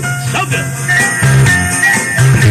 So good.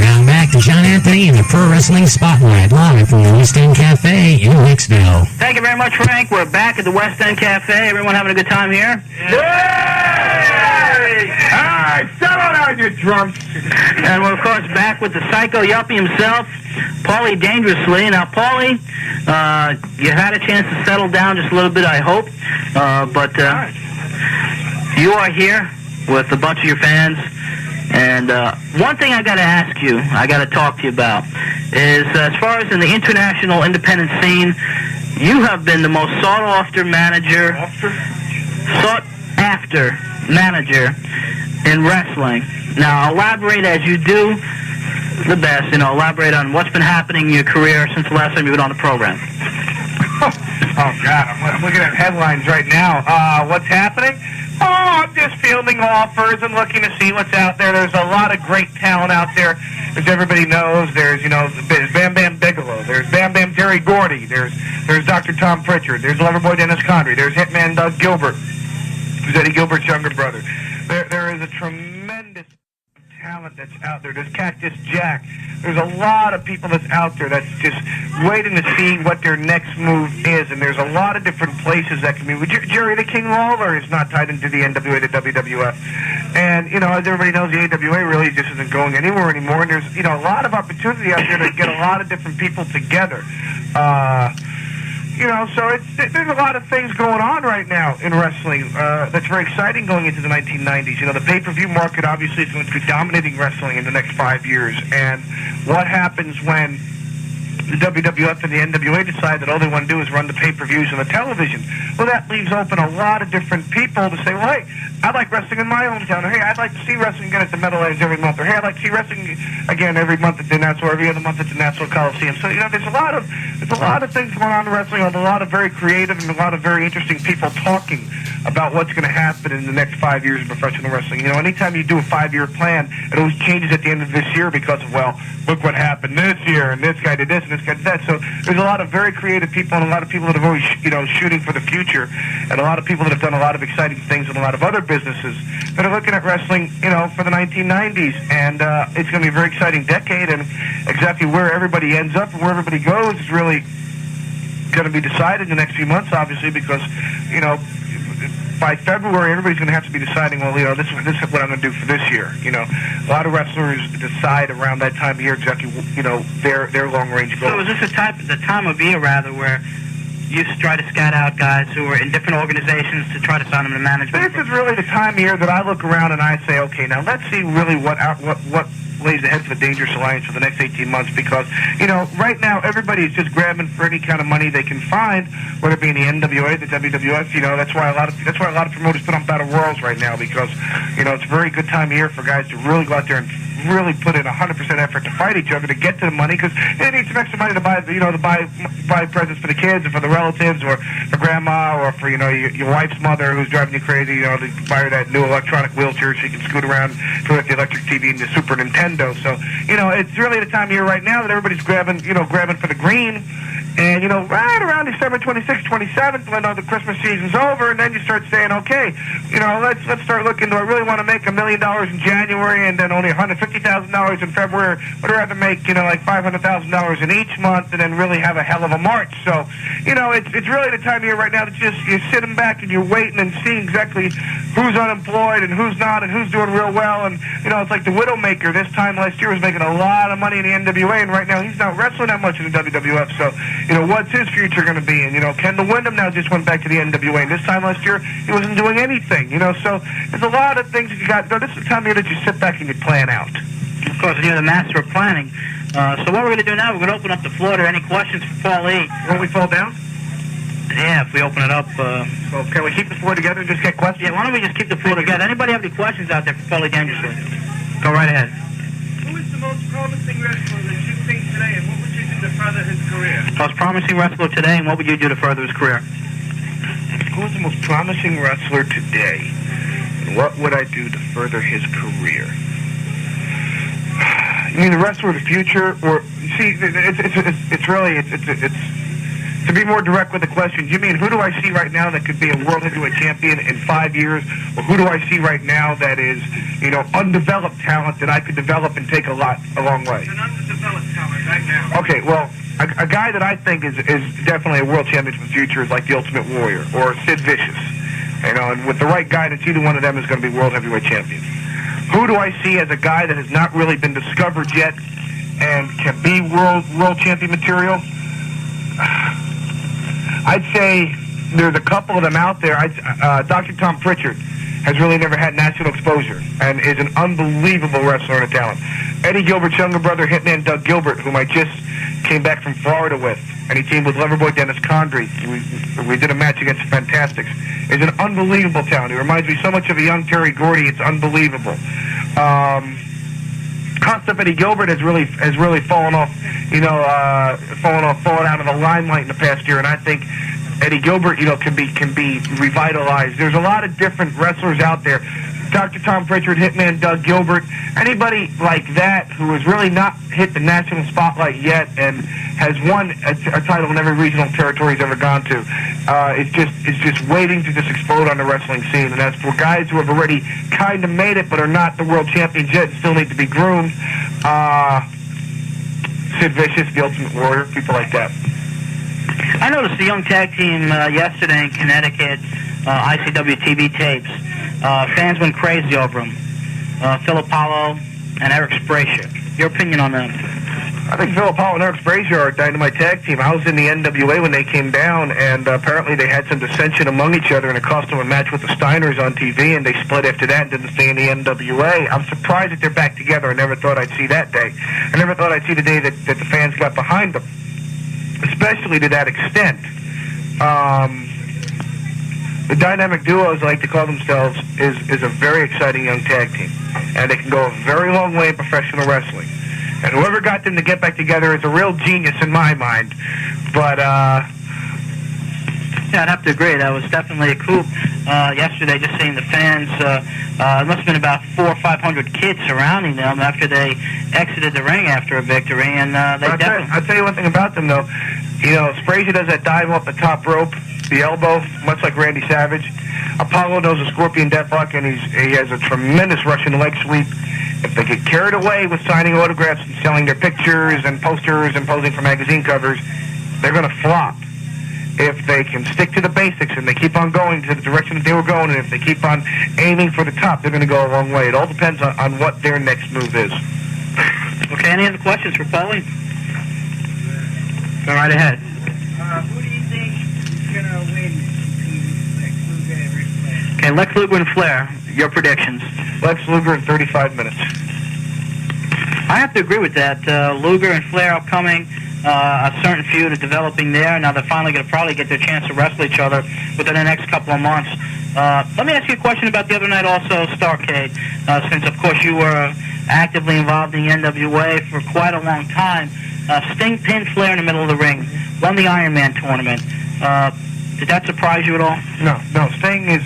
Now back to John Anthony in the Pro Wrestling Spotlight, live from the West End Cafe in Hicksville. Thank you very much, Frank. We're back at the West End Cafe. Everyone having a good time here? Yay! All right, settle down, you drunks. And we're, of course, back with the Psycho Yuppie himself, Paulie Dangerously. Now, Paulie, you had a chance to settle down just a little bit, I hope. But you are here with a bunch of your fans. And one thing I got to ask you, I got to talk to you about, is as far as in the international independent scene, you have been the most sought-after manager in wrestling. Now, elaborate as you do the best, elaborate on what's been happening in your career since the last time you've been on the program. Oh, God, I'm looking at headlines right now. What's happening? Oh, I'm just fielding offers and looking to see what's out there. There's a lot of great talent out there, as everybody knows. There's, there's Bam Bam Bigelow. There's Bam Bam Jerry Gordy. There's Dr. Tom Pritchard. There's Loverboy Dennis Condrey. There's Hitman Doug Gilbert, who's Eddie Gilbert's younger brother. There is a tremendous talent that's out there. There's Cactus Jack. There's a lot of people that's out there that's just waiting to see what their next move is, and there's a lot of different places that can be. Jerry the King Lawler is not tied into the NWA, the WWF. And, as everybody knows, the AWA really just isn't going anywhere anymore, and there's, a lot of opportunity out there to get a lot of different people together. So there's a lot of things going on right now in wrestling that's very exciting going into the 1990s. The pay-per-view market obviously is going to be dominating wrestling in the next 5 years. And what happens when the WWF and the NWA decide that all they want to do is run the pay-per-views on the television? Well, that leaves open a lot of different people to say, well, hey, I like wrestling in my hometown, or hey, I'd like to see wrestling again at the Meadowlands every month, or hey, I'd like to see wrestling again every month at the Nassau, or every other month at the Nassau Coliseum. So, there's a lot of things going on in wrestling, a lot of very creative and a lot of very interesting people talking about what's going to happen in the next 5 years of professional wrestling. Anytime you do a 5-year plan, it always changes at the end of this year because of, well, look what happened this year, and this guy did this, and this guy did that. So there's a lot of very creative people and a lot of people that are always, shooting for the future, and a lot of people that have done a lot of exciting things in a lot of other businesses that are looking at wrestling, for the 1990s. And it's going to be a very exciting decade, and exactly where everybody ends up and where everybody goes is really going to be decided in the next few months, obviously, because, by February, everybody's going to have to be deciding, well, this is what I'm going to do for this year. A lot of wrestlers decide around that time of year exactly, their long-range goals. So is this the time of year, rather, where you try to scout out guys who are in different organizations to try to sign them to management? This is really the time of year that I look around and I say, okay, now let's see really what lays ahead for the Dangerous Alliance for the next 18 months, because, right now everybody's just grabbing for any kind of money they can find, whether it be in the NWA, the WWF. That's why a lot of promoters put on Battle Royals right now, because, it's a very good time of year for guys to really go out there and really put in 100% effort to fight each other to get to the money, because they need some extra money to buy, to buy presents for the kids or for the relatives or for grandma or for, your wife's mother who's driving you crazy, to buy her that new electronic wheelchair so she can scoot around to the electric TV and the Super Nintendo. So, it's really the time of year right now that everybody's grabbing for the green. And, right around December 26th, 27th, when the Christmas season's over, and then you start saying, okay, let's start looking, do I really want to make $1 million in January and then only $150,000 in February? Would I rather make, like $500,000 in each month and then really have a hell of a March? So, it's really the time of year right now that you're sitting back and you're waiting and seeing exactly who's unemployed and who's not and who's doing real well. And, it's like the Widowmaker this time last year was making a lot of money in the NWA, and right now he's not wrestling that much in the WWF. So, what's his future going to be? And, Kendall Windham now just went back to the NWA. And this time last year, he wasn't doing anything, So there's a lot of things that you got. This is the time of year that you sit back and you plan out. Of course, you're the master of planning. So what we're going to do now, we're going to open up the floor to any questions for Paul E. Won't we fall down? Yeah, if we open it up. So can we keep the floor together and just get questions? Yeah, why don't we just keep the floor together? Anybody have any questions out there for Paulie Dangerously? Go right ahead. Who is the most promising wrestler that you think today, and what would you do to further his career? Most promising wrestler today, and what would you do to further his career? Who is the most promising wrestler today, and what would I do to further his career? You mean the wrestler of the future, or see? It's really to be more direct with the question, you mean who do I see right now that could be a world heavyweight champion in 5 years, or who do I see right now that is, undeveloped talent that I could develop and take a long way? An undeveloped talent right now. Okay, well, a guy that I think is definitely a world champion for the future is like the Ultimate Warrior or Sid Vicious. And with the right guidance, either one of them is going to be world heavyweight champions. Who do I see as a guy that has not really been discovered yet and can be world champion material? I'd say there's a couple of them out there. Dr. Tom Pritchard has really never had national exposure and is an unbelievable wrestler and a talent. Eddie Gilbert's younger brother, Hitman Doug Gilbert, whom I just came back from Florida with, and he teamed with Loverboy Dennis Condrey. We did a match against the Fantastics. Is an unbelievable talent. He reminds me so much of a young Terry Gordy. It's unbelievable. Concept Eddie Gilbert has really fallen off, fallen out of the limelight in the past year, and I think Eddie Gilbert, can be revitalized. There's a lot of different wrestlers out there. Dr. Tom Pritchard, Hitman Doug Gilbert, anybody like that who has really not hit the national spotlight yet and has won a title in every regional territory he's ever gone to. It's just waiting to just explode on the wrestling scene. And that's for guys who have already kind of made it but are not the world champions yet and still need to be groomed. Sid Vicious, the Ultimate Warrior, people like that. I noticed the young tag team yesterday in Connecticut, ICW TV tapes. Fans went crazy over them. Phil Apollo and Eric Sprazier. Your opinion on them? I think Phil Apollo and Eric Sprazier are a dynamite tag team. I was in the NWA when they came down, and apparently they had some dissension among each other, and it cost them a match with the Steiners on TV, and they split after that and didn't stay in the NWA. I'm surprised that they're back together. I never thought I'd see that day. I never thought I'd see the day that the fans got behind them, especially to that extent. The dynamic duo, as I like to call themselves, is a very exciting young tag team, and they can go a very long way in professional wrestling. And whoever got them to get back together is a real genius in my mind. But yeah, I'd have to agree. That was definitely a coup yesterday. Just seeing the fans. It must have been about 400 or 500 kids surrounding them after they exited the ring after a victory, and they definitely. I'll tell you one thing about them, though. Sprazier does that dive off the top rope, the elbow, much like Randy Savage. Apollo knows a scorpion deathlock, and he has a tremendous Russian leg sweep. If they get carried away with signing autographs and selling their pictures and posters and posing for magazine covers, they're going to flop. If they can stick to the basics and they keep on going to the direction that they were going, and if they keep on aiming for the top, they're going to go a long way. It all depends on what their next move is. Okay, any other questions for Paulie? Go right ahead. Who do you think is going to win between Lex Luger and Ric Flair? Okay, Lex Luger and Flair, your predictions. Lex Luger in 35 minutes. I have to agree with that. Luger and Flair are coming. A certain feud is developing there. Now they're finally going to probably get their chance to wrestle each other within the next couple of months. Let me ask you a question about the other night also, Starcade, since, of course, you were actively involved in the NWA for quite a long time. Sting pinned Flair in the middle of the ring, won the Iron Man tournament. Did that surprise you at all? No. Sting is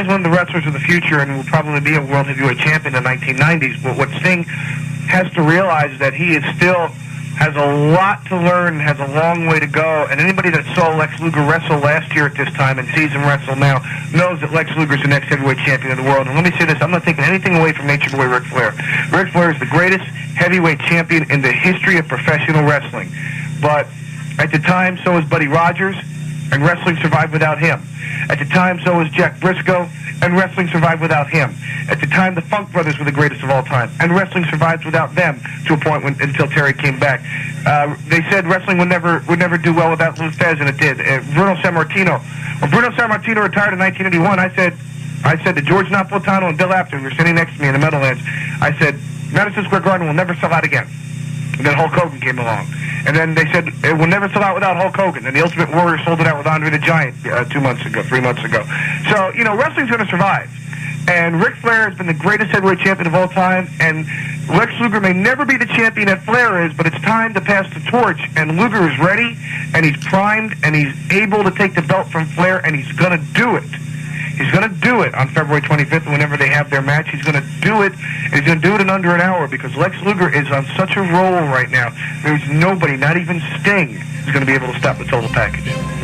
one of the wrestlers of the future and will probably be a world heavyweight champion in the 1990s. But what Sting has to realize is that he is still has a lot to learn, has a long way to go. And anybody that saw Lex Luger wrestle last year at this time and sees him wrestle now knows that Lex Luger is the next heavyweight champion of the world. And let me say this, I'm not taking anything away from Nature Boy Ric Flair. Ric Flair is the greatest heavyweight champion in the history of professional wrestling. But at the time, so was Buddy Rogers, and wrestling survived without him. At the time, so was Jack Briscoe, and wrestling survived without him. At the time, the Funk Brothers were the greatest of all time, and wrestling survived without them to a point until Terry came back. They said wrestling would never do well without Lou Thesz, and it did. Bruno Sammartino. When Bruno Sammartino retired in 1981, I said to George Napolitano and Bill Apter, who were sitting next to me in the Meadowlands, I said, Madison Square Garden will never sell out again. And then Hulk Hogan came along. And then they said, it will never sell out without Hulk Hogan. And the Ultimate Warrior sold it out with Andre the Giant 3 months ago. So, wrestling's going to survive. And Ric Flair has been the greatest heavyweight champion of all time. And Lex Luger may never be the champion that Flair is, but it's time to pass the torch. And Luger is ready, and he's primed, and he's able to take the belt from Flair, and he's going to do it. He's going to do it on February 25th whenever they have their match. He's going to do it, and he's going to do it in under an hour because Lex Luger is on such a roll right now. There's nobody, not even Sting, is going to be able to stop the total package.